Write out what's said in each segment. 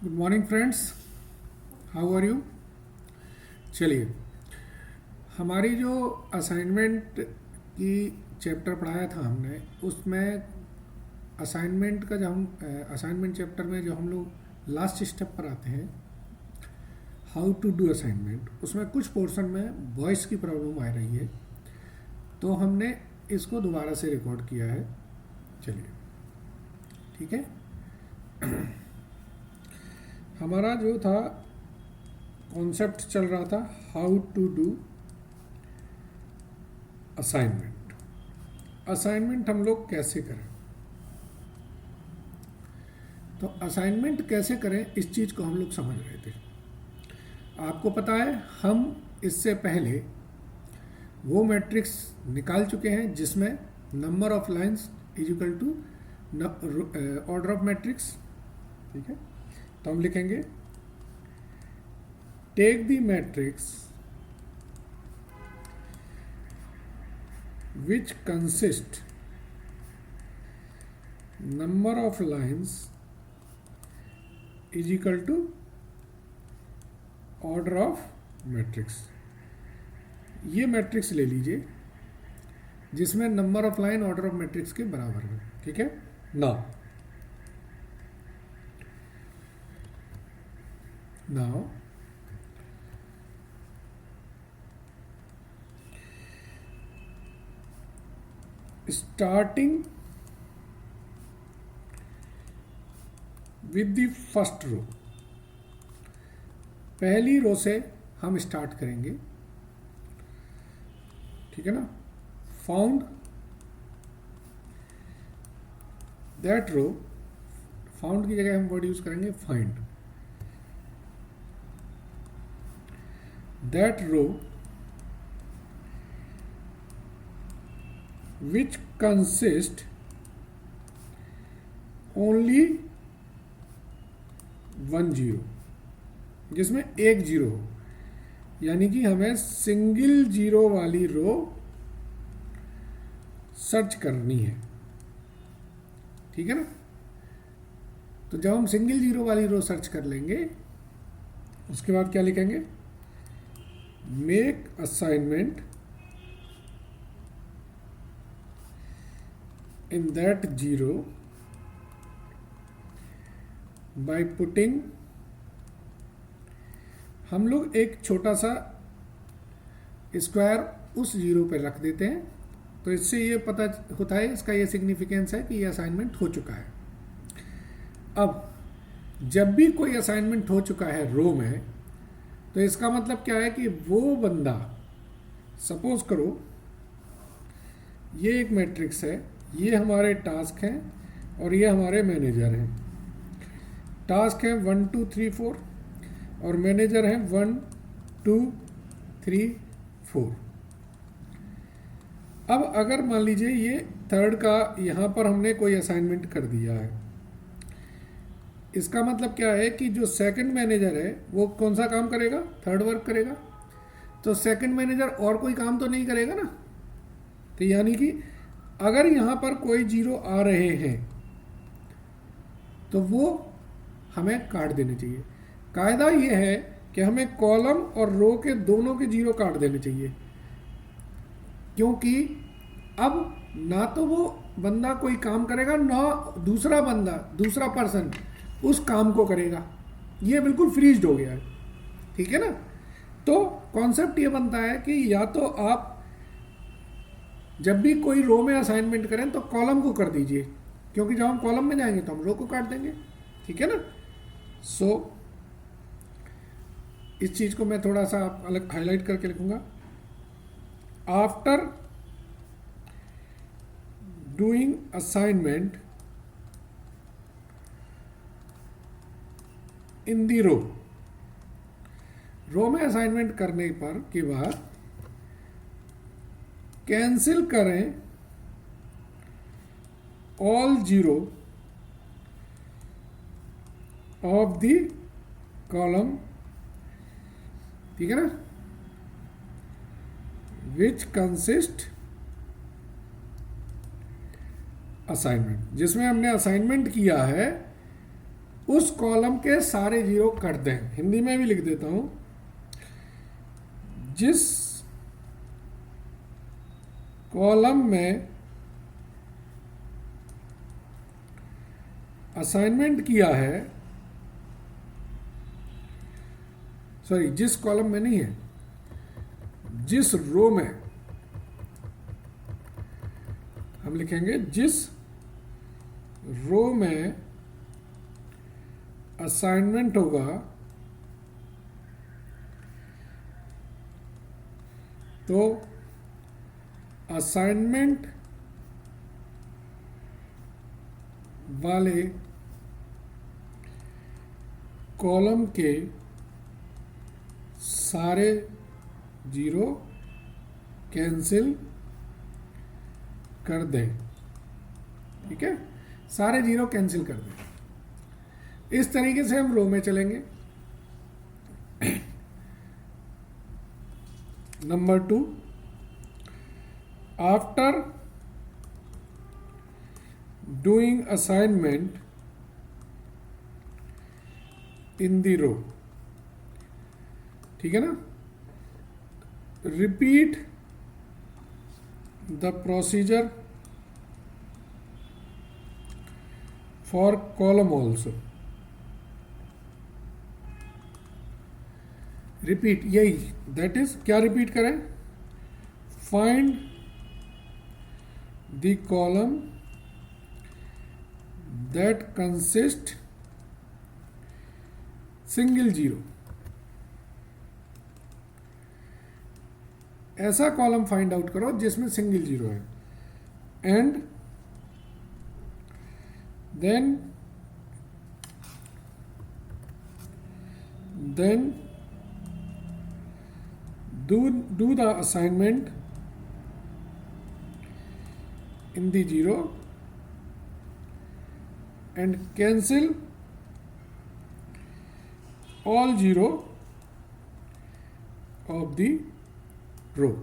Good morning friends, how are you. चलिए, हमारी जो असाइनमेंट की चैप्टर पढ़ाया था हमने, उसमें असाइनमेंट का जो हम असाइनमेंट चैप्टर में जो हम लोग लास्ट स्टेप पर आते हैं, हाउ टू डू असाइनमेंट, उसमें कुछ पोर्शन में वॉइस की प्रॉब्लम आ रही है, तो हमने इसको दोबारा से रिकॉर्ड किया है। चलिए, ठीक है। हमारा जो था कॉन्सेप्ट चल रहा था how to do assignment. Assignment हम लोग कैसे करें, तो असाइनमेंट कैसे करें इस चीज़ को हम लोग समझ रहे थे। आपको पता है, हम इससे पहले वो मैट्रिक्स निकाल चुके हैं जिसमें number of lines is equal to order of matrix. ठीक है, तो हम लिखेंगे take the matrix which consist number of lines is equal to order of matrix। ये मैट्रिक्स ले लीजिए जिसमें number of line order of matrix के बराबर है। ठीक है now starting with the first row, पहली रो से हम स्टार्ट करेंगे। ठीक है ना। फाउंड दैट रो, फाउंड की जगह हम वर्ड यूज करेंगे find that row which consist only one zero, जिसमें एक जीरो हो, यानी कि हमें सिंगल जीरो वाली रो सर्च करनी है। ठीक है ना। तो जब हम सिंगल जीरो वाली रो सर्च कर लेंगे, उसके बाद क्या लिखेंगे, make assignment in that zero by putting, हम लोग एक छोटा सा स्क्वायर उस जीरो पे रख देते हैं, तो इससे ये पता होता है, इसका ये सिग्निफिकेंस है कि ये असाइनमेंट हो चुका है। अब जब भी कोई असाइनमेंट हो चुका है रो में, तो इसका मतलब क्या है कि वो बंदा, सपोज करो ये एक मैट्रिक्स है, ये हमारे टास्क हैं और ये हमारे मैनेजर हैं। टास्क है 1 2 3 4 और मैनेजर हैं 1 2 3 4। अब अगर मान लीजिए ये थर्ड का यहाँ पर हमने कोई असाइनमेंट कर दिया है, इसका मतलब क्या है कि जो सेकंड मैनेजर है वो कौन सा काम करेगा, थर्ड वर्क करेगा। तो सेकंड मैनेजर और कोई काम तो नहीं करेगा ना। तो यानी कि अगर यहाँ पर कोई जीरो आ रहे हैं तो वो हमें काट देने चाहिए। कायदा ये है कि हमें कॉलम और रो के दोनों के जीरो काट देने चाहिए, क्योंकि अब ना तो वो बंदा कोई काम करेगा, ना दूसरा बंदा, दूसरा पर्सन उस काम को करेगा। ये बिल्कुल फ्रीज्ड हो गया है। ठीक है ना। तो कॉन्सेप्ट ये बनता है कि या तो आप जब भी कोई रो में असाइनमेंट करें तो कॉलम को कर दीजिए, क्योंकि जब हम कॉलम में जाएंगे तो हम रो को काट देंगे। ठीक है ना। सो इस चीज को मैं थोड़ा सा अलग हाईलाइट करके लिखूंगा। आफ्टर डूइंग असाइनमेंट इन दी रो, रो में असाइनमेंट करने पर के बाद कैंसिल करें all zero of the column. ठीक है ना। विच कंसिस्ट असाइनमेंट, जिसमें हमने असाइनमेंट किया है उस कॉलम के सारे जीरो कट दें। हिंदी में भी लिख देता हूं, जिस कॉलम में असाइनमेंट किया है, सॉरी जिस कॉलम में नहीं है, जिस रो में हम लिखेंगे, जिस रो में असाइनमेंट होगा तो असाइनमेंट वाले कॉलम के सारे जीरो कैंसिल कर दें। ठीक है, सारे जीरो कैंसिल कर दें। इस तरीके से हम रो में चलेंगे। Number 2, after doing assignment in the row, ठीक है ना, repeat the procedure for column also. Repeat, यही दैट इज क्या रिपीट करें, find the column that consist single zero. ऐसा कॉलम फाइंड आउट करो जिसमें सिंगल जीरो है, and then do the assignment in the zero and cancel all zero of the row।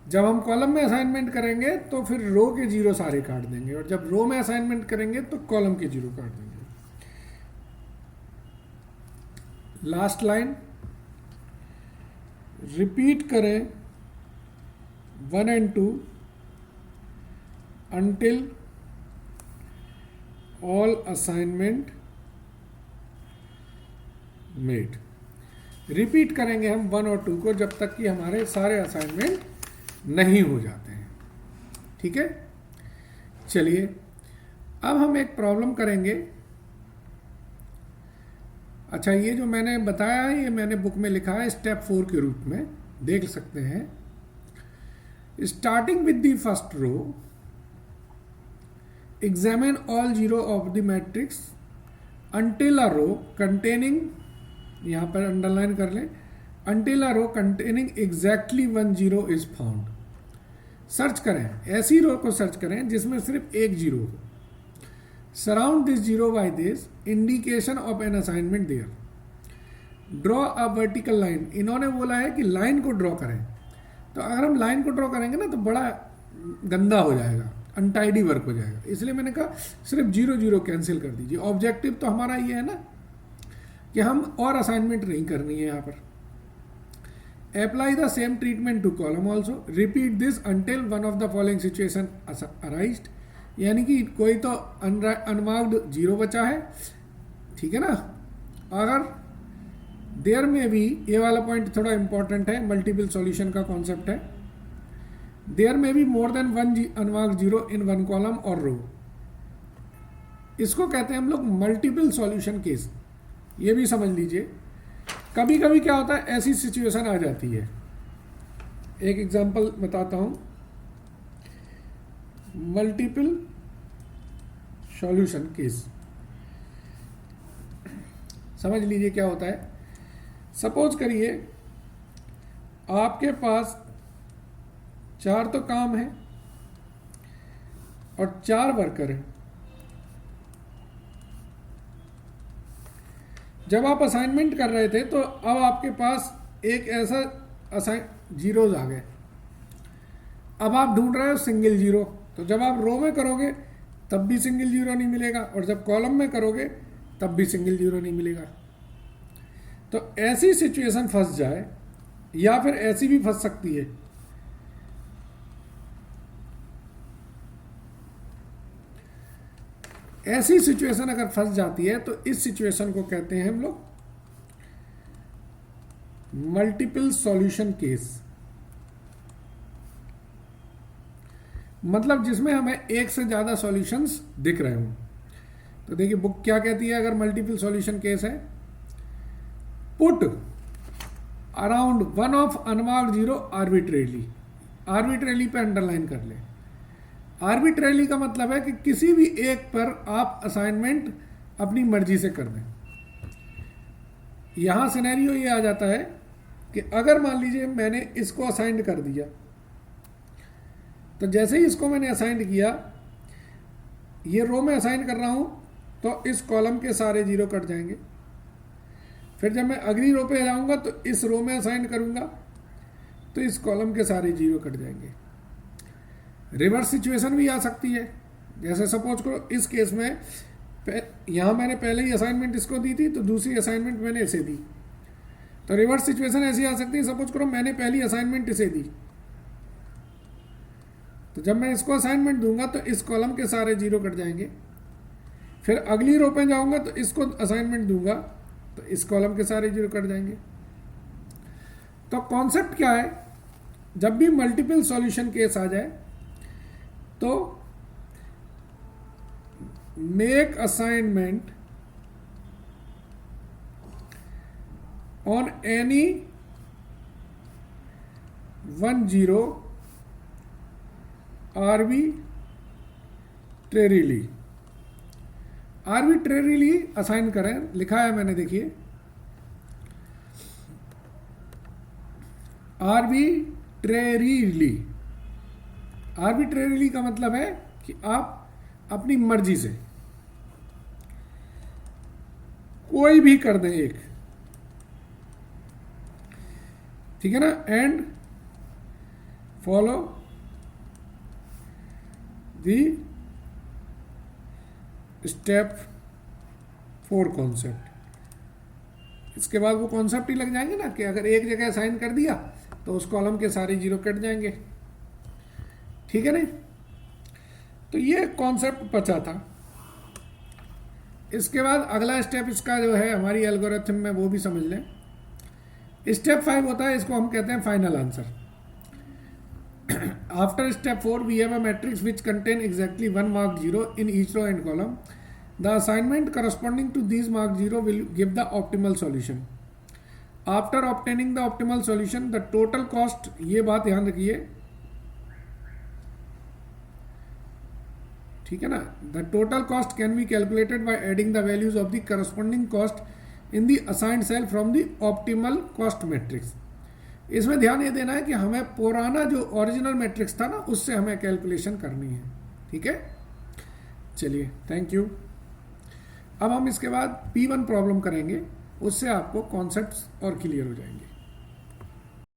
जब हम column में assignment करेंगे तो फिर रो के जीरो सारे काट देंगे, और जब रो में असाइनमेंट करेंगे तो कॉलम के जीरो काट देंगे। लास्ट लाइन रिपीट करें 1 and 2 until all assignment made। Repeat करेंगे हम 1 और 2 को जब तक कि हमारे सारे असाइनमेंट नहीं हो जाते हैं। ठीक है, चलिए अब हम एक प्रॉब्लम करेंगे। अच्छा, ये जो मैंने बताया है ये मैंने बुक में लिखा है स्टेप 4 के रूप में, देख सकते हैं। Starting with the first row, examine all zero of the matrix until a row containing, यहां पर अंडरलाइन कर लें, until a row containing exactly 1 zero is found। Search करें, ऐसी रो को सर्च करें जिसमें सिर्फ एक जीरो हो। Surround this zero by this indication of an assignment there. Draw a vertical line, इन्होंने बोला है कि लाइन को ड्रॉ करें, तो अगर हम लाइन को ड्रॉ करेंगे ना तो बड़ा गंदा हो जाएगा, अनटाइडी वर्क हो जाएगा, इसलिए मैंने कहा सिर्फ जीरो जीरो कैंसिल कर दीजिए। ऑब्जेक्टिव तो हमारा ये है ना कि हम और असाइनमेंट नहीं करनी है यहाँ पर। Apply the same treatment to column also। Repeat this until one of the following situation arised। यानी कि कोई तो अनमार्क्ड जीरो बचा है, ठीक है ना। अगर देयर में भी, ये वाला पॉइंट थोड़ा इंपॉर्टेंट है, मल्टीपल सॉल्यूशन का कॉन्सेप्ट है। देयर में भी more than 1 unmarked zero in 1 column और रो, इसको कहते हैं हम लोग मल्टीपल सॉल्यूशन केस। ये भी समझ लीजिए, कभी कभी क्या होता है ऐसी सिचुएशन आ जाती है। एक एग्जांपल बताता हूं, मल्टीपल सॉल्यूशन केस। समझ लीजिए क्या होता है। सपोज करिए आपके पास 4 तो काम है और 4 वर्कर हैं। जब आप असाइनमेंट कर रहे थे तो अब आपके पास एक ऐसा जीरोज आ गए। अब आप ढूंढ रहे हो सिंगल जीरो, तो जब आप रो में करोगे तब भी सिंगल जीरो नहीं मिलेगा, और जब कॉलम में करोगे तब भी सिंगल जीरो नहीं मिलेगा। तो ऐसी सिचुएशन फंस जाए, या फिर ऐसी भी फंस सकती है, ऐसी सिचुएशन अगर फंस जाती है तो इस सिचुएशन को कहते हैं हम लोग मल्टीपल सॉल्यूशन केस। मतलब जिसमें हमें एक से ज्यादा सॉल्यूशंस दिख रहे हों। तो देखिए बुक क्या कहती है अगर मल्टीपल सॉल्यूशन केस है, put around one of unmarked zero arbitrarily. Arbitrarily पे अंडरलाइन कर ले। आर्बिट्रेरली का मतलब है कि किसी भी एक पर आप असाइनमेंट अपनी मर्जी से कर दें। यहां सिनेरियो ये आ जाता है कि अगर मान लीजिए मैंने इसको असाइंड कर दिया, तो जैसे ही इसको मैंने असाइंड किया, ये रो में असाइन कर रहा हूं तो इस कॉलम के सारे जीरो कट जाएंगे। फिर जब मैं अगली रो पे जाऊंगा तो इस रो में असाइन करूंगा तो इस कॉलम के सारे जीरो कट जाएंगे। रिवर्स सिचुएशन भी आ सकती है, जैसे सपोज करो इस केस में यहां मैंने पहले ही असाइनमेंट इसको दी थी, तो दूसरी असाइनमेंट मैंने इसे दी। तो रिवर्स सिचुएशन ऐसी आ सकती है, सपोज करो मैंने पहली असाइनमेंट इसे दी, तो जब मैं इसको असाइनमेंट दूंगा तो इस कॉलम के सारे जीरो कट जाएंगे। फिर अगली रो पे जाऊंगा तो इसको असाइनमेंट दूंगा तो इस कॉलम के सारे जीरो कट जाएंगे। तो कॉन्सेप्ट क्या है, जब भी मल्टीपल सॉल्यूशन केस आ जाए तो make assignment on any one zero arbitrarily. Arbitrarily assign करें, लिखा है मैंने, देखिए आर्बिट्रेरीली। आर्बिट्रेरीली का मतलब है कि आप अपनी मर्जी से कोई भी कर दें एक, ठीक है ना। And follow the step 4 concept. इसके बाद वो कॉन्सेप्ट ही लग जाएंगे ना कि अगर एक जगह असाइन कर दिया तो उस कॉलम के सारे जीरो कट जाएंगे, ठीक है ना। तो ये कॉन्सेप्ट बचा था। इसके बाद अगला स्टेप इसका जो है हमारी एल्गोरिथम में, वो भी समझ लें। स्टेप 5 होता है, इसको हम कहते हैं final answer. After step 4 we have a matrix which contain exactly one mark zero in each row and column. The assignment corresponding to these mark zero will give the optimal solution. After obtaining the optimal solution the total cost, ये बात ध्यान रखिए, ठीक है ना। The total cost can be calculated by adding the values of the corresponding cost in the assigned cell from the optimal cost matrix. इसमें ध्यान ये देना है कि हमें पुराना जो ओरिजिनल मैट्रिक्स था ना, उससे हमें कैलकुलेशन करनी है, ठीक है। चलिए, थैंक यू। अब हम इसके बाद P1 प्रॉब्लम करेंगे, उससे आपको कॉन्सेप्ट्स और क्लियर हो जाएंगे।